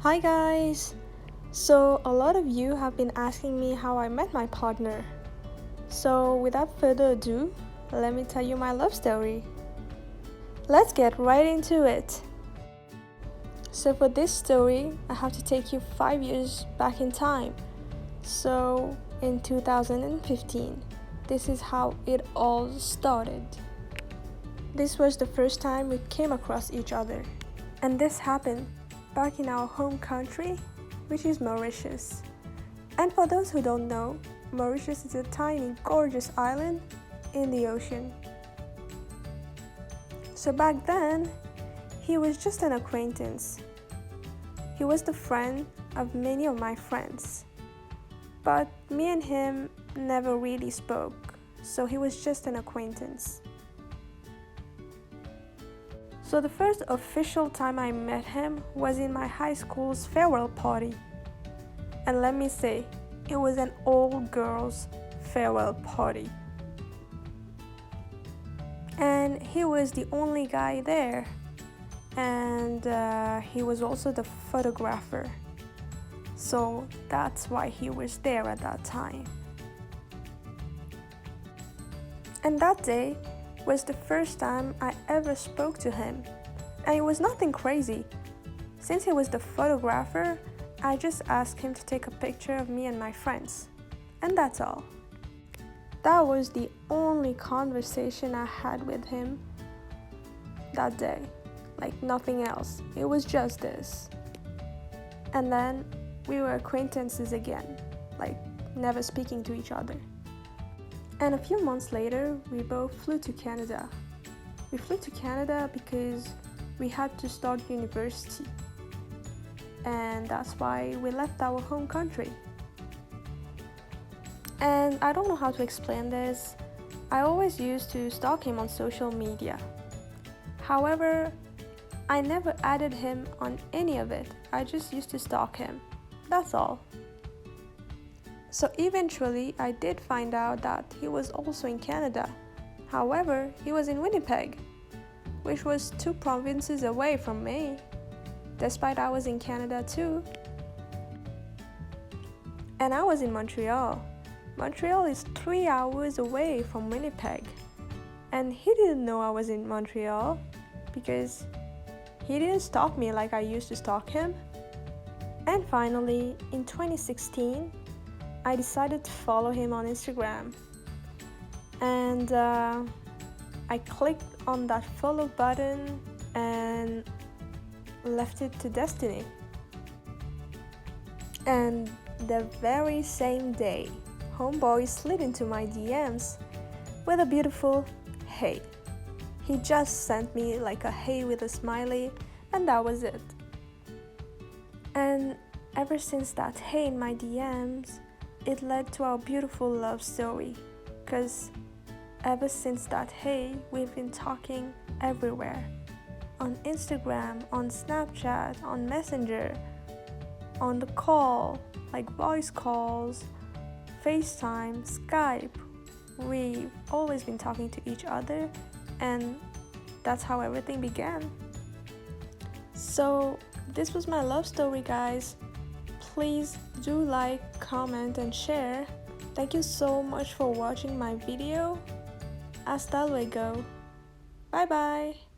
Hi guys! So a lot of you have been asking me how I met my partner. So without further ado, let me tell you my love story. Let's get right into it. So for this story, I have to take you 5 years back in time. So in 2015, this is how it all started. This was the first time we came across each other. And this happened back in our home country, which is Mauritius. And for those who don't know, Mauritius is a tiny, gorgeous island in the ocean. So back then, he was just an acquaintance. He was the friend of many of my friends. But me and him never really spoke, so he was just an acquaintance. So the first official time I met him was in my high school's farewell party. And let me say, it was an all-girls farewell party. And he was the only guy there. And he was also the photographer. So that's why he was there at that time. And that day was the first time I ever spoke to him. And it was nothing crazy. Since he was the photographer, I just asked him to take a picture of me and my friends. And that's all. That was the only conversation I had with him that day. Like nothing else. It was just this. And then we were acquaintances again, like never speaking to each other. And a few months later, we both flew to Canada. We flew to Canada because we had to start university. And that's why we left our home country. And I don't know how to explain this. I always used to stalk him on social media. However, I never added him on any of it. I just used to stalk him. That's all. So eventually, I did find out that he was also in Canada. However, he was in Winnipeg, which was 2 provinces away from me, despite I was in Canada too. And I was in Montreal. Montreal is 3 hours away from Winnipeg. And he didn't know I was in Montreal because he didn't stalk me like I used to stalk him. And finally, in 2016, I decided to follow him on Instagram. And I clicked on that follow button and left it to destiny. And the very same day, homeboy slid into my DMs with a beautiful hey. He just sent me like a hey with a smiley, and that was it. And ever since that hey in my DMs, it led to our beautiful love story. Because ever since that hey, we've been talking everywhere. On Instagram, on Snapchat, on Messenger, on the call, like voice calls, FaceTime, Skype. We've always been talking to each other, and that's how everything began. So this was my love story, guys. Please do like, comment, and share. Thank you so much for watching my video. Hasta luego. Bye bye.